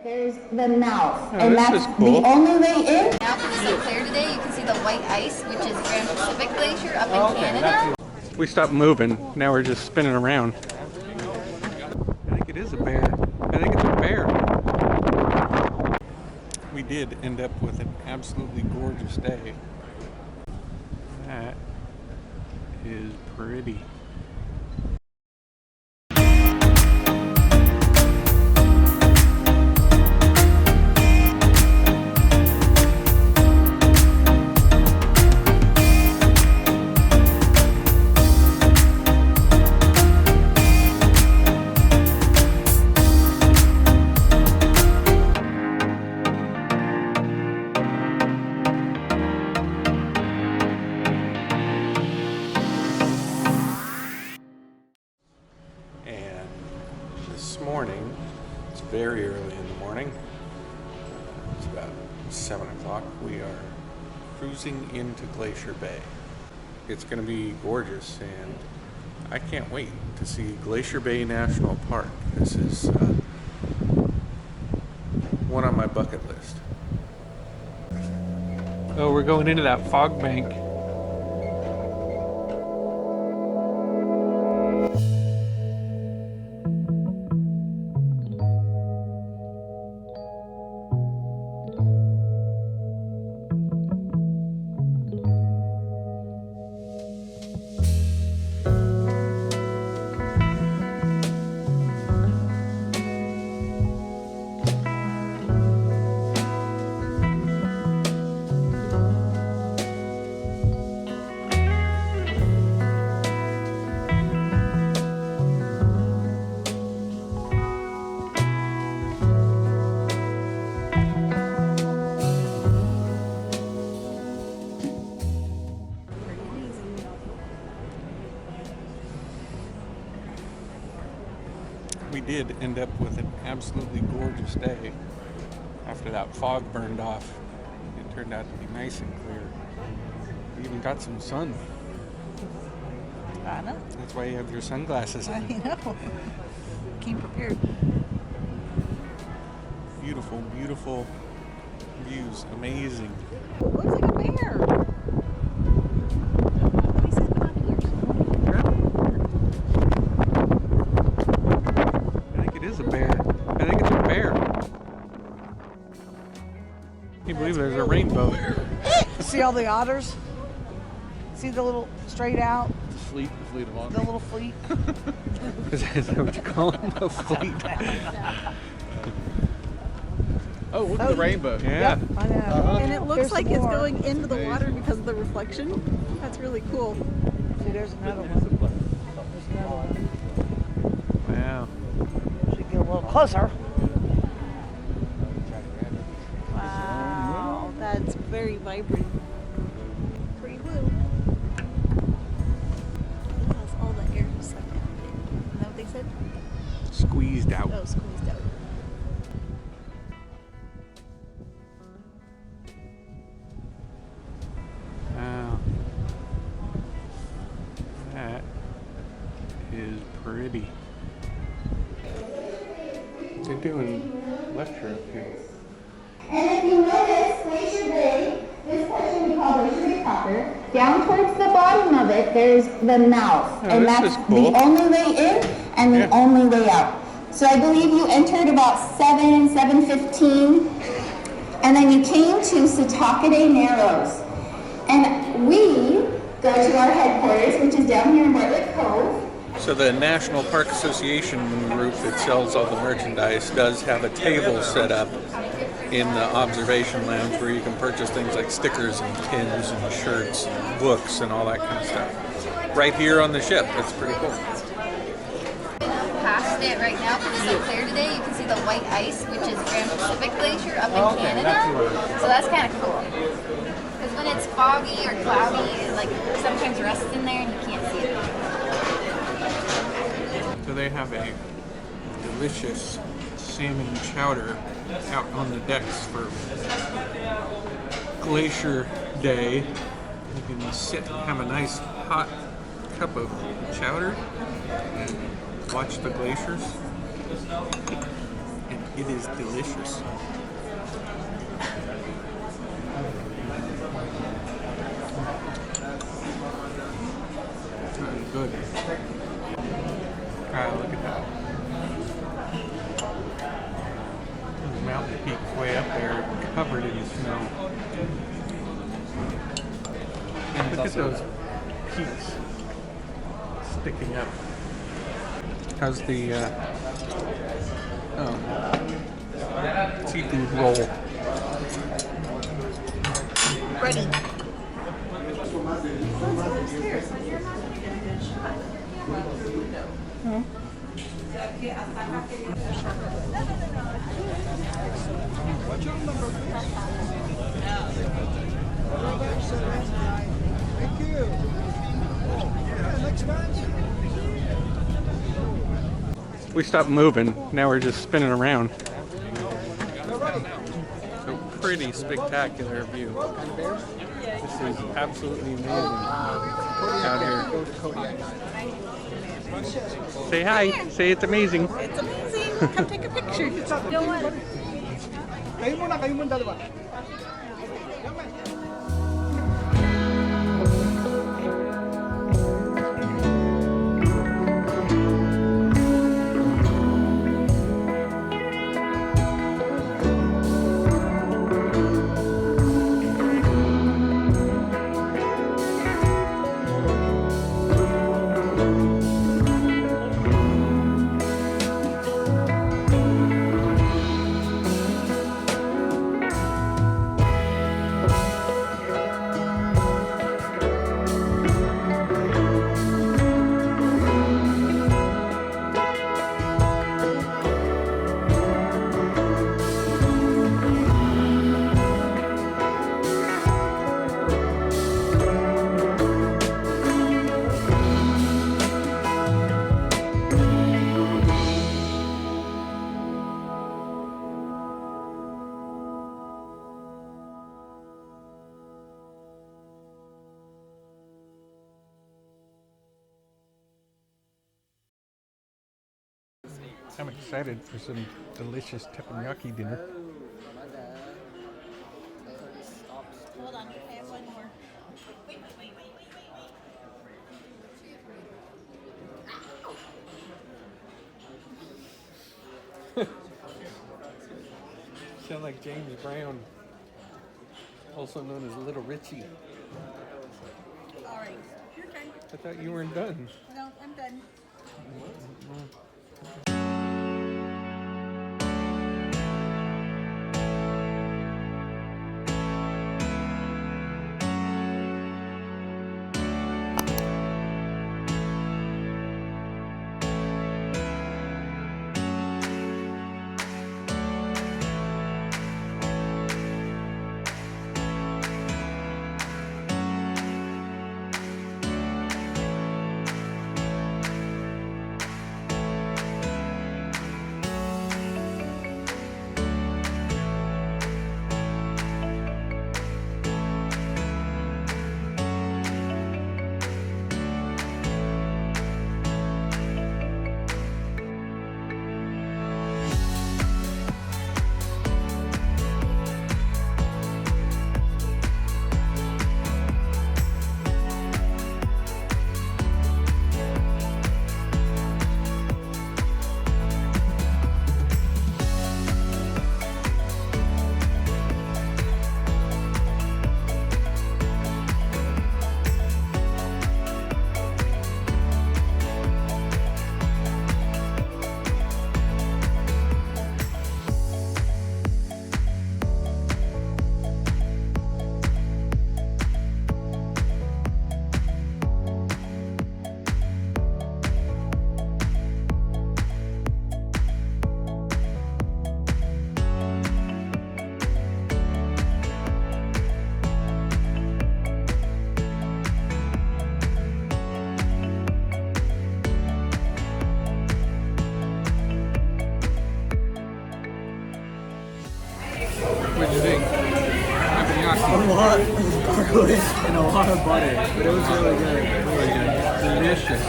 there's the mouth, Oh, and that's cool. the only way in. Now because it's so clear today, you can see the white ice, which is Grand Pacific Glacier up in Canada. We stopped moving. Now we're just spinning around. I think it is a bear. I think it's a bear. We did end up with an absolutely gorgeous day. That is pretty. Morning. It's very early in the morning. It's about 7 o'clock. We are cruising into Glacier Bay. It's going to be gorgeous, and I can't wait to see Glacier Bay National Park. This is one on my bucket list. Oh, we're going into that fog bank. We did end up with an absolutely gorgeous day. After that fog burned off, it turned out to be nice and clear. We even got some sun. I know. That's why you have your sunglasses I on. know. Came prepared. Beautiful, beautiful views. Amazing. Looks like a bear. He said binoculars. I think it is a bear. I think it's a bear. Can you believe there's a rainbow? See all the otters? See the little straight out? The fleet of otters. The little fleet? Is that what you call them? A fleet? Oh, look at the rainbow. Yeah. Yep, I know. And it looks There's like some it's more. going into the water because of the reflection. That's really cool. See, there's another one. There's another one. Wow. Should get a little closer. Wow, that's very vibrant. Pretty blue. It has all the air sucked out of it. Is that what they said? Squeezed out. Oh, squeezed out. Wow. That is pretty. They're doing lecture up here. And if you notice, Glacier Bay, this portion we call Glacier Bay proper, down towards the bottom of it, there's the mouth. Oh, and this that's is cool. the only way in and the Yeah. only way out. So I believe you entered about 7:15, and then you came to Teppanyaki Narrows. And we go to our headquarters, which is down here in Bartlett Cove. So the National Park Association group that sells all the merchandise does have a table set up in the observation lounge where you can purchase things like stickers and pins and shirts and books and all that kind of stuff. Right here on the ship. It's pretty cool. Past it right now because it's so clear today, you can see the white ice, which is Grand Pacific Glacier up in Canada. So that's kind of cool. Because when it's foggy or cloudy, it like sometimes rests in there and you can't see it. So they have a delicious salmon chowder out on the decks for Glacier Day. You can sit and have a nice hot cup of chowder and watch the glaciers and It is delicious. Really good. Look at that. Those mountain peaks way up there covered in snow. And look at those peaks sticking up. How's the seafood roll? Ready. Thank you. Yeah, next time. We stopped moving. Now we're just spinning around. So pretty spectacular view. This is absolutely amazing out here. Say hi. Say it's amazing. It's amazing. Come take a picture. Don't want. Kayo muna dalawa. I'm excited for some delicious teppanyaki dinner. Hold on. I have one more. Wait. Sound like James Brown, also known as Little Richie. All right. Your turn. I thought you weren't done. No, I'm done. What do you think? Teppanyaki. A lot of garlic and a lot of butter, but it was really good. Really good. Delicious.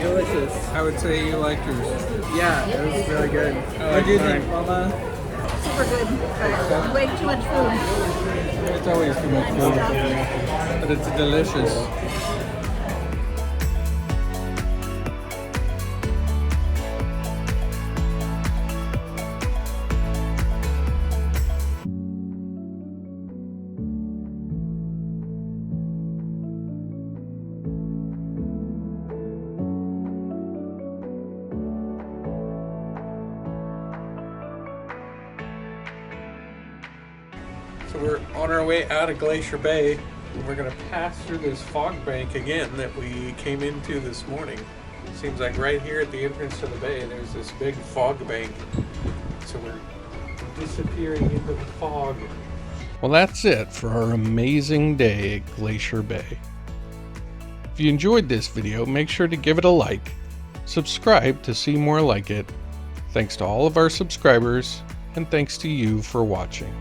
delicious. I would say you liked yours. Yeah, it was really good. What do you think, Mama? Super good. Way too much food. It's always too much food, but it's delicious. So we're on our way out of Glacier Bay, and we're going to pass through this fog bank again that we came into this morning. Seems like right here at the entrance to the bay, there's this big fog bank. So we're disappearing into the fog. Well, that's it for our amazing day at Glacier Bay. If you enjoyed this video, make sure to give it a like, subscribe to see more like it. Thanks to all of our subscribers, and thanks to you for watching.